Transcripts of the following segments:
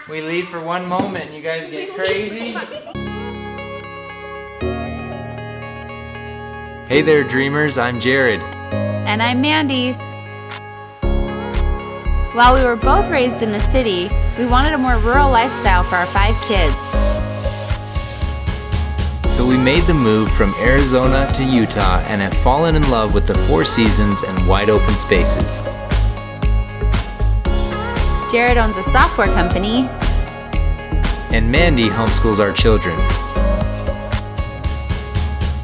We leave for one moment, you guys get crazy. Hey there, dreamers. I'm Jared. And I'm Mandy. While we were both raised in the city, we wanted a more rural lifestyle for our 5 kids. So we made the move from Arizona to Utah and have fallen in love with the 4 seasons and wide open spaces. Jared owns a software company. And Mandy homeschools our children.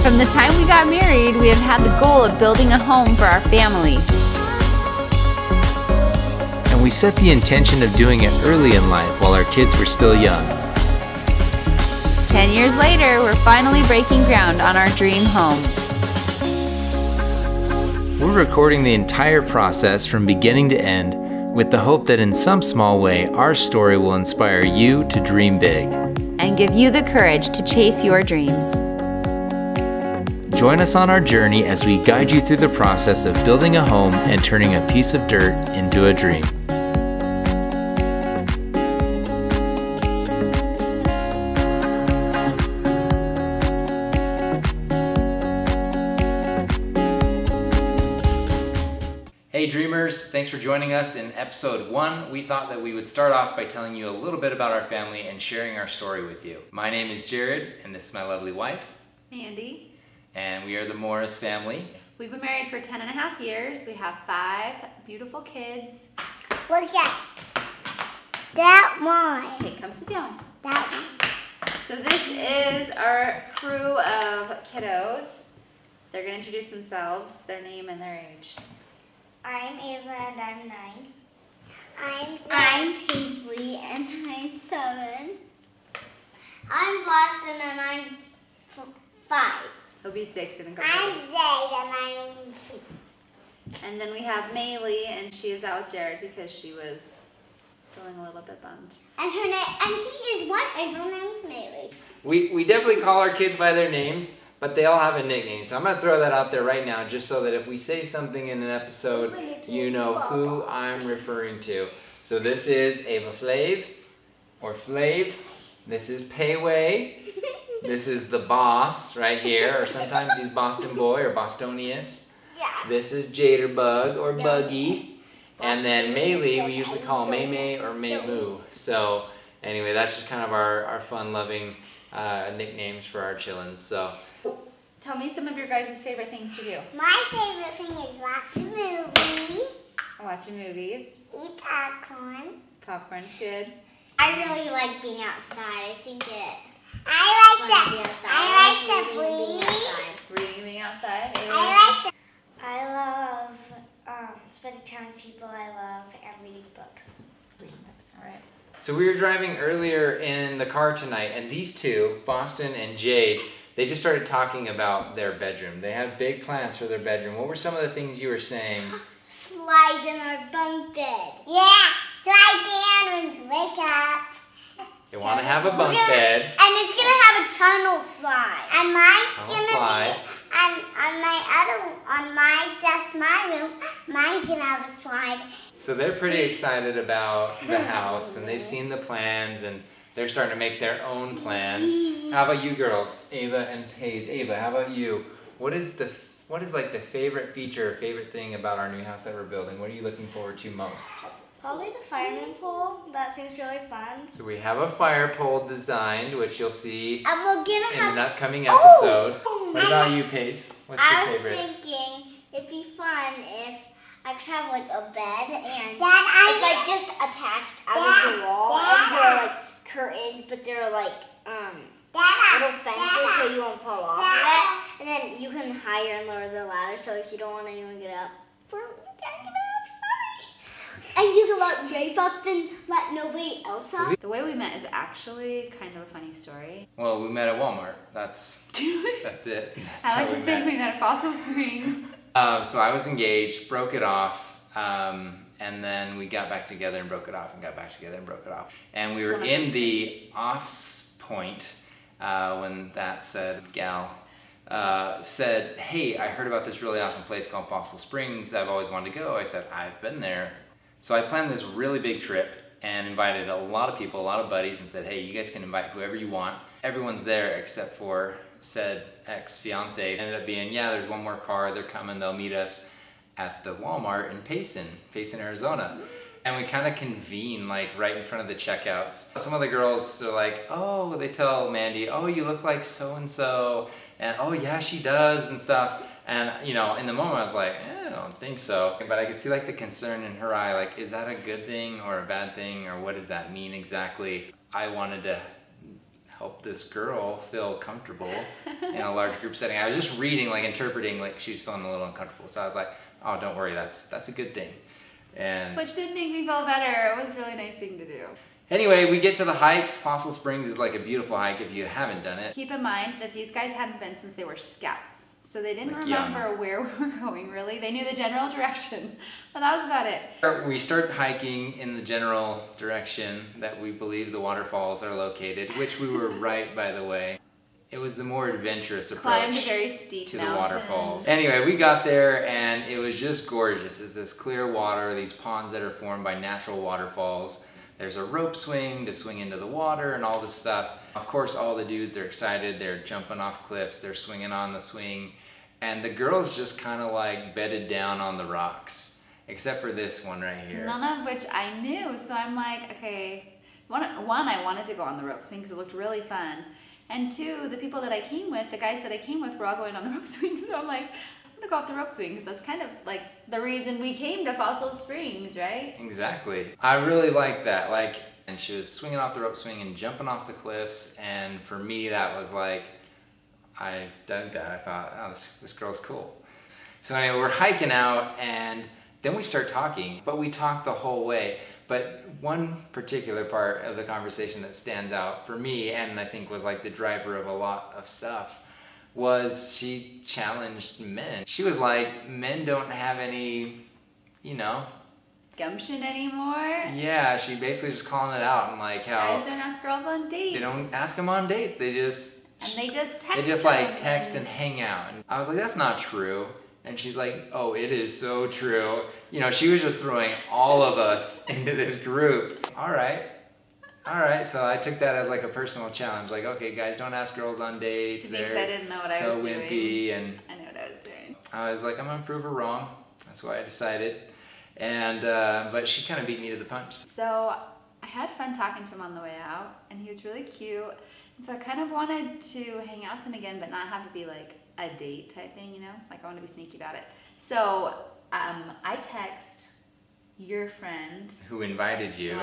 From the time we got married, we have had the goal of building a home for our family. And we set the intention of doing it early in life while our kids were still young. 10 years later, we're finally breaking ground on our dream home. We're recording the entire process from beginning to end with the hope that in some small way, our story will inspire you to dream big. And give you the courage to chase your dreams. Join us on our journey as we guide you through the process of building a home and turning a piece of dirt into a dream. Hey dreamers, thanks for joining us in episode 1. We thought that we would start off by telling you a little bit about our family and sharing our story with you. My name is Jared, and this is my lovely wife, Mandy. and we are the Morris family. We've been married for 10 and a half years. We have 5 beautiful kids. Look at that one. Okay, come sit down. That one. So this is our crew of kiddos. They're going to introduce themselves, their name and their age. I'm Ava and I'm 9. I'm Paisley and I'm 7. I'm Boston and I'm 5. He'll be 6 in a couple I'm days. Zay and I'm 2. And then we have Maylee, and she is out with Jared because she was feeling a little bit bummed. And her name, and she is what? And her name's Maylee. We definitely call our kids by their names, but they all have a nickname. So I'm going to throw that out there right now just so that if we say something in an episode, you know who I'm referring to. So this is Ava Flav, or Flav. This is Payway. This is the boss right here, or sometimes he's Boston Boy or Bostonius. Yeah. This is Jaderbug or Buggy. And then Maylee, we usually call Maymay or Maymoo. So anyway, that's just kind of our fun-loving nicknames for our chillins. So Tell me some of your guys' favorite things to do. My favorite thing is watch a movie, Watching movies. eat popcorn. Popcorn's good. I really like being outside. I think it. I Fun like to be that. outside. I like the reading and being breeze. outside. Reading being outside. I like the. I love spending time with people I love and reading books. Reading books. All right. So we were driving earlier in the car tonight, and these two, Boston and Jade, they just started talking about their bedroom. They have big plans for their bedroom. What were some of the things you were saying? Slide in our bunk bed. Yeah, slide down when you wake up. They want to have a bunk bed. And it's gonna have a tunnel slide. And mine's Tunnel gonna slide. be on my desk, my room, mine's gonna have a slide. So they're pretty excited about the house, and they've seen the plans, and they're starting to make their own plans. How about you girls, Ava and Paige? Ava, how about you? What is like the favorite feature, favorite thing about our new house that we're building? What are you looking forward to most? Probably the fireman pole. That seems really fun. So we have a fire pole designed, which you'll see And we're gonna in have. an upcoming episode. What about you, Pace? What's I your was favorite? thinking it'd be fun if I could have like a bed and Dad, it's like just attached out of the wall and there are like curtains, but they're like little fences so you won't fall off of it. And then you can higher and lower the ladder so if you don't want anyone to get up, you can't get up, sorry. And you can let Rafe up and let nobody else up. The way we met is actually kind of a funny story. Well, we met at Walmart. That's it. That's I like how to say we met at Fossil Springs. So I was engaged, broke it off, and then we got back together and broke it off, and got back together and broke it off. And we were One of in those the off point when that gal said, hey, I heard about this really awesome place called Fossil Springs. I've always wanted to go. I said, I've been there. So I planned this really big trip and invited a lot of people, a lot of buddies, and said, hey, you guys can invite whoever you want. Everyone's there except for said ex-fiance. Ended up being, yeah, there's one more car, they're coming, they'll meet us at the Walmart in Payson, Arizona. And we kind of convene like right in front of the checkouts. Some of the girls are like, oh, they tell Mandy, oh, you look like so-and-so, and oh yeah, she does, and stuff. And you know, in the moment I was like, I don't think so. But I could see like the concern in her eye, like, is that a good thing or a bad thing, or what does that mean exactly? I wanted to help this girl feel comfortable in a large group setting. I was just reading, like interpreting, like she was feeling a little uncomfortable. So I was like, oh, don't worry, that's a good thing. And Which did make me feel better. It was a really nice thing to do. anyway, we get to the hike. Fossil Springs is like a beautiful hike if you haven't done it. Keep in mind that these guys hadn't been since they were scouts. So they didn't Like remember where we were going really. They knew the general direction, but that was about it. We start hiking in the general direction that we believe the waterfalls are located, which we were right, by the way. It was the more adventurous approach Climbed a very steep to the mountain. waterfalls. Anyway, we got there and it was just gorgeous. It's this clear water, these ponds that are formed by natural waterfalls. There's a rope swing to swing into the water and all this stuff. Of course, all the dudes are excited. They're jumping off cliffs. They're swinging on the swing. And the girls just kind of like bedded down on the rocks, except for this one right here. None of which I knew. So I'm like, okay. One, I wanted to go on the rope swing because it looked really fun. And two, the people that I came with, the guys that I came with were all going on the rope swing. So I'm like, I'm gonna go off the rope swing because that's kind of like the reason we came to Fossil Springs, right? Exactly. I really like that. Like, and she was swinging off the rope swing and jumping off the cliffs. And for me, that was like, I dug that. I thought, oh, this girl's cool. So anyway, we're hiking out and then we start talking, but we talk the whole way. But one particular part of the conversation that stands out for me, and I think was like the driver of a lot of stuff, was she challenged men. She was like, men don't have any, you know, Gumption anymore? yeah, she basically just calling it out and like how Guys don't ask girls on dates. they don't ask them on dates. They just text like them text and hang out. And I was like, that's not true. And she's like, oh, it is so true. You know, she was just throwing all of us into this group. All right. So I took that as like a personal challenge. Like, okay, guys, don't ask girls on dates. He thinks I didn't know what I so was doing. wimpy. And I know what I was doing. I was like, I'm gonna prove her wrong. That's why I decided. And but she kind of beat me to the punch. So I had fun talking to him on the way out, and he was really cute. And so I kind of wanted to hang out with him again, but not have it be like a date type thing, you know? Like I want to be sneaky about it. So I text your friend. Who invited you?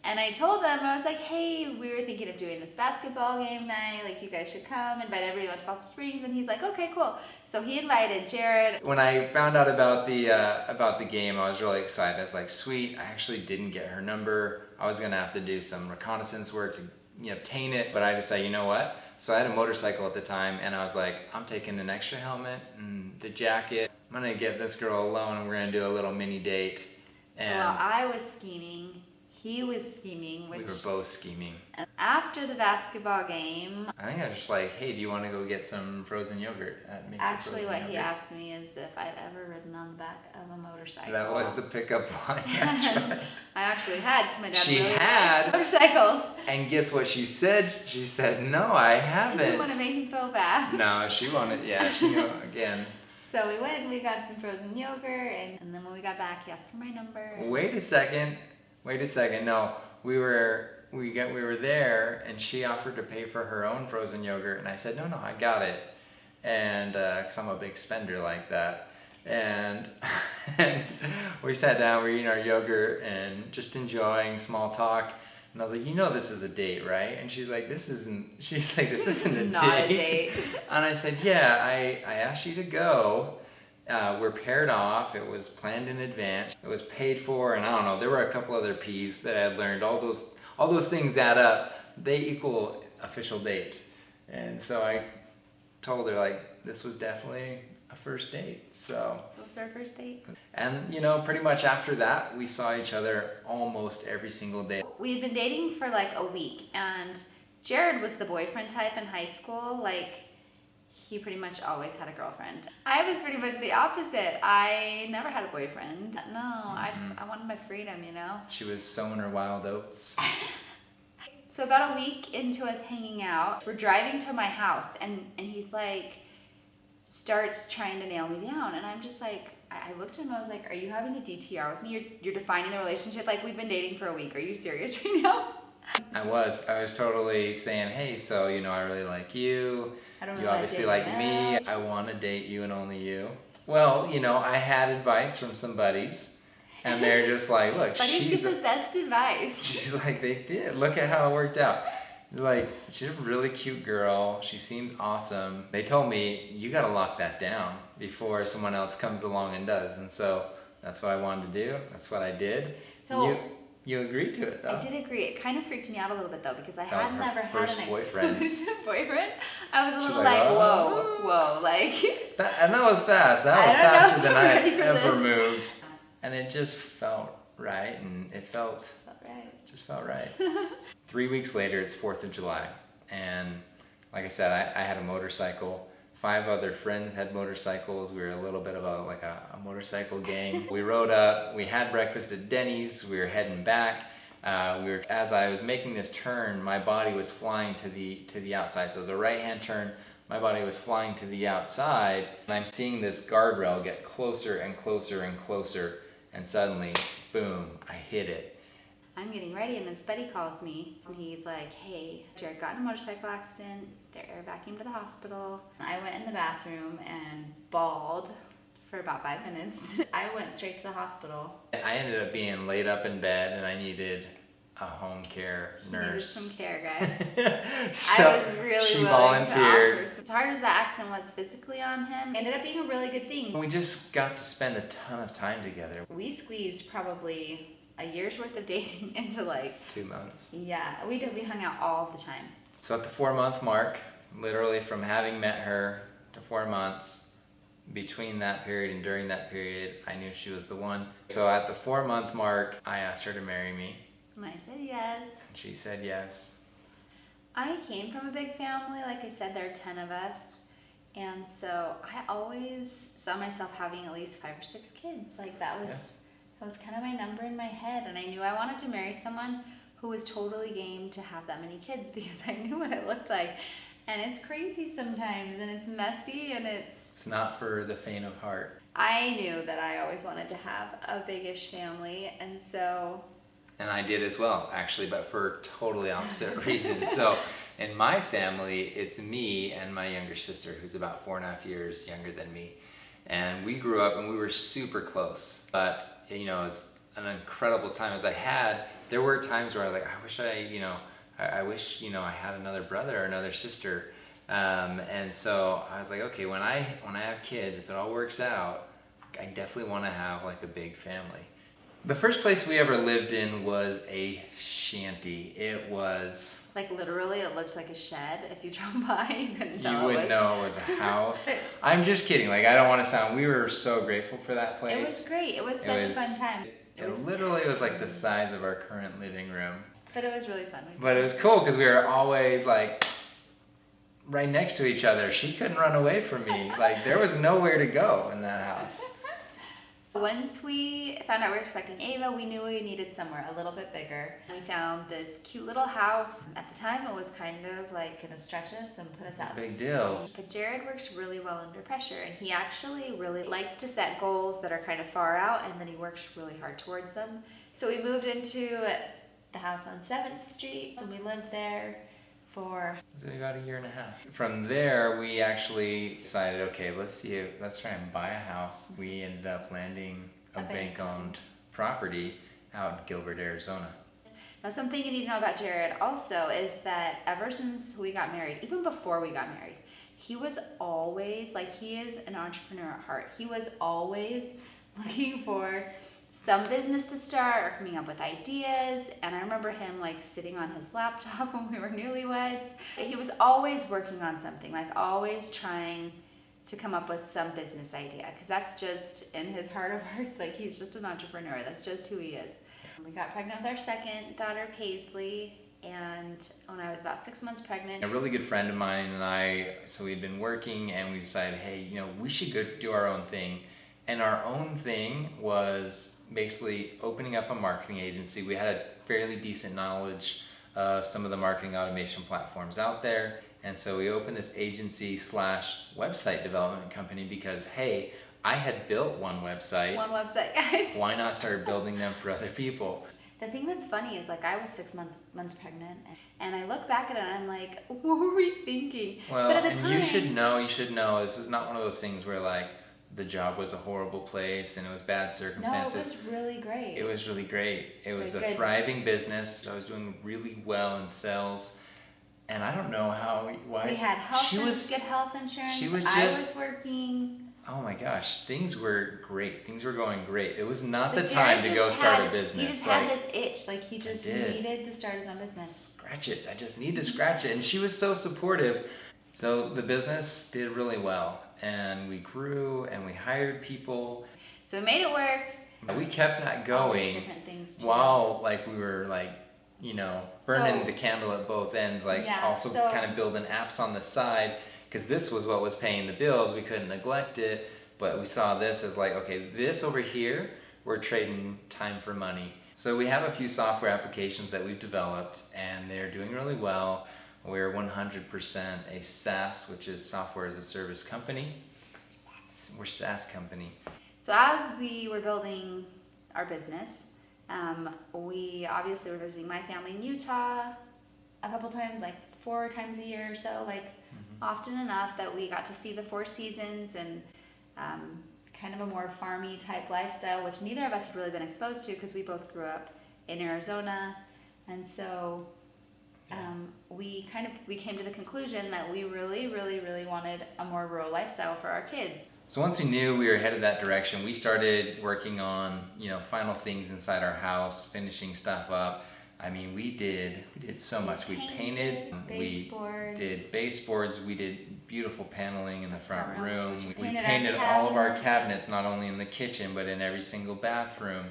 And I told them, I was like, hey, we were thinking of doing this basketball game night. Like, you guys should come, invite everyone to Fossil Springs. And he's like, okay, cool. So he invited Jared. When I found out about the game, I was really excited. I was like, sweet, I actually didn't get her number. I was gonna have to do some reconnaissance work to, you know, obtain it, but I decided, you know what? So I had a motorcycle at the time, and I was like, I'm taking an extra helmet and the jacket. I'm gonna get this girl alone, and we're gonna do a little mini date. So And while I was scheming, he was scheming, which we were both scheming. after the basketball game, I think I was just like, hey, do you want to go get some frozen yogurt at Mesa actually Frozen what he Yogurt? asked me is if I'd ever ridden on the back of a motorcycle. That was the pickup line. That's And right. I actually had, because my dad She really had. likes motorcycles. And guess what she said? She said, no, I I didn't want to haven't. make him feel bad. No, she wanted, yeah, she knew, again. So we went and we got some frozen yogurt, and then when we got back, he asked for my number. Wait a second. No, we were there, and she offered to pay for her own frozen yogurt, and I said, no, I got it, and because I'm a big spender like that, and we sat down, we were eating our yogurt and just enjoying small talk, and I was like, you know, this is a date, right? And she's like, this isn't a Not a date. date. And I said, yeah, I asked you to go. We're paired off. It was planned in advance. It was paid for, and I don't know. There were a couple other P's that I had learned. All those things add up. They equal official date. And so I told her, like, this was definitely a first date. So it's our first date. and you know, pretty much after that, we saw each other almost every single day. We had been dating for like a week, and Jared was the boyfriend type in high school. Like, he pretty much always had a girlfriend. I was pretty much the opposite. I never had a boyfriend. No, I wanted my freedom, you know? She was sowing her wild oats. So about a week into us hanging out, we're driving to my house, and he's like, starts trying to nail me down, and I'm just like, I looked at him, I was like, are you having a DTR with me? You're defining the relationship like we've been dating for a week. Are you serious right now? I was totally saying, hey, so, you know, I really like you. I don't You really obviously like like dating me. I want to date you and only you. Well, you know, I had advice from some buddies, and they're just like, look, Buddies she's give the best advice. She's like, they did. Look at how it worked out. Like, she's a really cute girl. She seems awesome. They told me, you got to lock that down before someone else comes along and does. And so that's what I wanted to do. That's what I did. So you agreed to it, though. I did agree. It kind of freaked me out a little bit, though, because I That was had her never had first an boyfriend. exclusive boyfriend. I was a She's little like, like, "Oh." whoa, like. And that was fast. That was I don't know faster if than I'm I ready for ever this. moved. And it just felt right, and it felt Right. just felt right. 3 weeks later, it's 4th of July. And like I said, I had a motorcycle. 5 other friends had motorcycles. We were a little bit of a motorcycle gang. We rode up, we had breakfast at Denny's, we were heading back. As I was making this turn, my body was flying to the outside. So it was a right-hand turn. My body was flying to the outside, and I'm seeing this guardrail get closer and closer and closer, and suddenly, boom, I hit it. I'm getting ready, and this buddy calls me, and he's like, hey, Jared got in a motorcycle accident. They're airbagging him to the hospital. I went in the bathroom and bawled for about 5 minutes. I went straight to the hospital. I ended up being laid up in bed, and I needed a home care He needed nurse. some care, guys. So I was really she willing volunteered. to offer. As hard as the accident was physically on him, it ended up being a really good thing. We just got to spend a ton of time together. We squeezed probably a year's worth of dating into like, 2 months. yeah, we did. We hung out all the time. So at the 4-month mark, literally from having met her to 4 months, between that period and during that period, I knew she was the one. So at the 4-month mark, I asked her to marry me. And I said yes. She said yes. I came from a big family. Like I said, there are 10 of us. And so I always saw myself having at least 5 or 6 kids. Like that was kind of my number in my head. And I knew I wanted to marry someone who was totally game to have that many kids because I knew what it looked like. And it's crazy sometimes, and it's messy, and It's not for the faint of heart. I knew that I always wanted to have a big-ish family, and so... And I did as well, actually, but for totally opposite reasons. So in my family, it's me and my younger sister, who's about 4.5 years younger than me. And we grew up and we were super close. But, you know, it was an incredible time. There were times where I was like, I wish I had another brother or another sister. And so I was like, okay, when I have kids, if it all works out, I definitely want to have like a big family. The first place we ever lived in was a shanty. It was... Like literally, it looked like a shed. If you drove by, you couldn't tell You it wouldn't was. know it was a house. I'm just kidding. Like, I don't want to sound... We were so grateful for that place. It was great. It was such a fun time. It literally was like the size of our current living room. But it was really fun. But it was cool because we were always like right next to each other. She couldn't run away from me. Like there was nowhere to go in that house. Once we found out we were expecting Ava, we knew we needed somewhere a little bit bigger. We found this cute little house. At the time, it was kind of like going to stretch us and put us out. Big deal. But Jared works really well under pressure, and he actually really likes to set goals that are kind of far out, and then he works really hard towards them. So we moved into the house on 7th Street, and we lived there for about 1.5 years. From there, we actually decided, okay, let's try and buy a house. We ended up landing a bank-owned property out in Gilbert, Arizona. Now, something you need to know about Jared also is that ever since we got married, even before we got married, he was always, like, he is an entrepreneur at heart. He was always looking for some business to start or coming up with ideas. And I remember him like sitting on his laptop when we were newlyweds. He was always working on something, like always trying to come up with some business idea, because that's just in his heart of hearts. Like he's just an entrepreneur. That's just who he is. We got pregnant with our second daughter, Paisley, and when I was about 6 months pregnant. A really good friend of mine and I, so we'd been working and we decided, hey, you know, we should go do our own thing. And our own thing was basically opening up a marketing agency. We had a fairly decent knowledge of some of the marketing automation platforms out there. And so we opened this agency / website development company because, hey, I had built one website. One website, guys. Why not start building them for other people? The thing that's funny is, like, I was 6 months pregnant, and I look back at it and I'm like, what were we thinking? Well, but at the and time, you should know, this is not one of those things where like the job was a horrible place and it was bad no, it circumstances. was really great. It was really great. It was a good. thriving business. I was doing really well in sales. And I don't know why. We had good health insurance. she was I just- was working. Oh my gosh, things were great. Things were going great. It was not the But time Jared to just go start a had- business. He just like, had this itch, like he just did. needed to start his own business. scratch it. I just need to scratch it. And she was so supportive. So the business did really well. And we grew and we hired people. So we made it work. We kept that All these going different things too. while like we were like, you know, burning So- the candle at both ends, like Yeah, also so- kind of building apps on the side because this was what was paying the bills. We couldn't neglect it, but we saw this as like, okay, this over here, we're trading time for money. So we have a few software applications that we've developed and they're doing really well. We're 100% a SaaS, which is software as a service company. We're SaaS company. So as we were building our business, we obviously were visiting my family in Utah a couple times, like 4 times a year or so, like often enough that we got to see the 4 seasons and kind of a more farmy type lifestyle, which neither of us had really been exposed to because we both grew up in Arizona. And so we came to the conclusion that we really, really, really wanted a more rural lifestyle for our kids. So once we knew we were headed that direction, we started working on, you know, final things inside our house, finishing stuff up. I mean, we did so much. We painted, we did baseboards, we did beautiful paneling in the front room. We We painted our painted all of our cabinets. cabinets, not only in the kitchen, but in every single bathroom.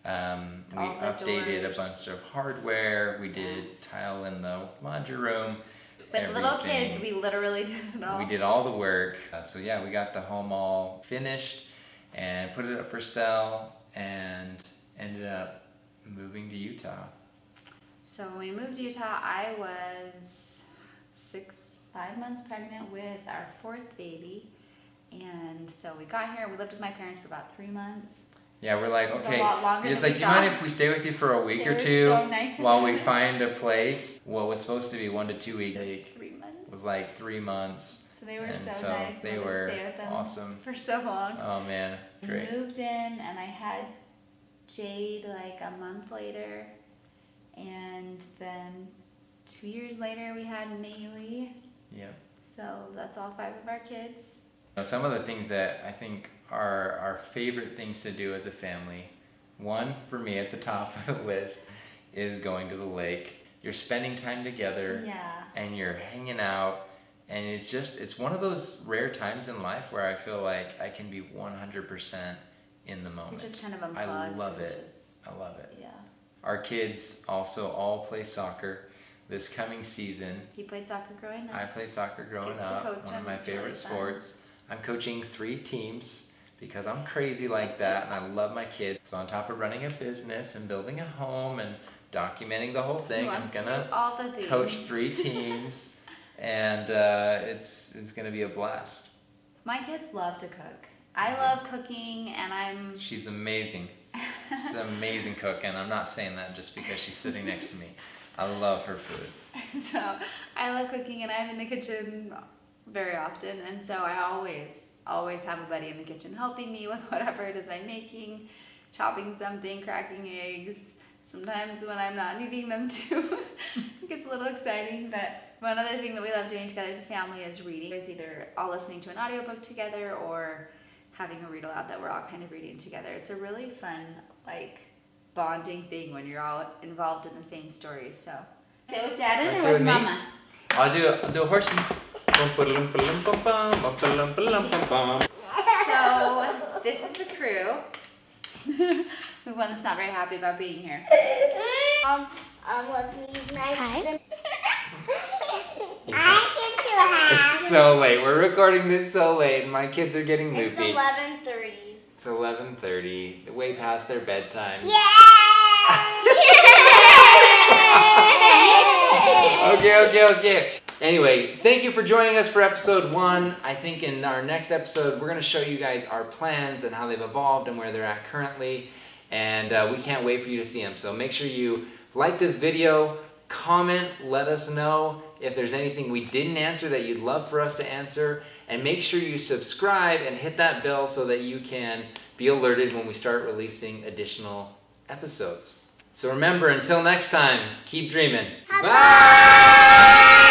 We All the updated doors. a bunch of hardware. We did tile in the laundry room. With little everything. kids, we literally did it all. We did all the work. So yeah, we got the home all finished and put it up for sale and ended up moving to Utah. So when we moved to Utah, I was 5 months pregnant with our 4th baby. And so we got here, we lived with my parents for about 3 months. Yeah, we're like, It was a okay, lot longer it's than like, we do you mind thought. if we stay with you for a week They or were two so nice while about we it. find a place? What was supposed to be 1 to 2 weeks 3 months. was like 3 months. So they were And so so nice. they and I were got to stay with them awesome. for so long. Oh man, great. Moved in and I had Jade like a month later. And then 2 years later we had Maylee. Yep. So that's all 5 of our kids. Now, some of the things that I think are our favorite things to do as a family, one for me at the top of the list is going to the lake. You're spending time together Yeah. and you're hanging out, and it's one of those rare times in life where I feel like I can be 100% in the You're moment. just kind of I unplugged. love which it. is- I love it. Yeah. Our kids also all play soccer this coming season. He played soccer growing up. I played soccer growing Gets to up, coach one of them, my it's really favorite fun. sports. I'm coaching 3 teams because I'm crazy like that and I love my kids. So on top of running a business and building a home and documenting the whole He thing, I'm wants to gonna do all the things. coach 3 teams and it's gonna be a blast. My kids love to cook. I love cooking, and She's amazing. She's an amazing cook, and I'm not saying that just because she's sitting next to me. I love her food. so I love cooking, and I'm in the kitchen very often, and so I always have a buddy in the kitchen helping me with whatever it is I'm making, chopping something, cracking eggs. Sometimes when I'm not needing them to, it gets a little exciting. But one other thing that we love doing together as a family is reading. It's either all listening to an audiobook together or having a read aloud that we're all kind of reading together. It's a really fun, like, bonding thing when you're all involved in the same story. So, sit with Dad Wanna and sit or with with me? Mama. I'll do a horsey. Bum-ba-dum-ba-dum-bum-bum, bum-ba-dum-ba-dum-bum-bum. So, this is the crew. The one that's not very happy about being here. What's me nice? I get to have. It's so late. We're recording this so late, and my kids are getting It's loopy. 11:30. It's 11:30. Way past their bedtime. Yeah. Okay. Anyway, thank you for joining us for episode 1. I think in our next episode, we're going to show you guys our plans and how they've evolved and where they're at currently. And we can't wait for you to see them. So make sure you like this video, comment, let us know if there's anything we didn't answer that you'd love for us to answer. And make sure you subscribe and hit that bell so that you can be alerted when we start releasing additional episodes. So remember, until next time, keep dreaming. Bye. Bye!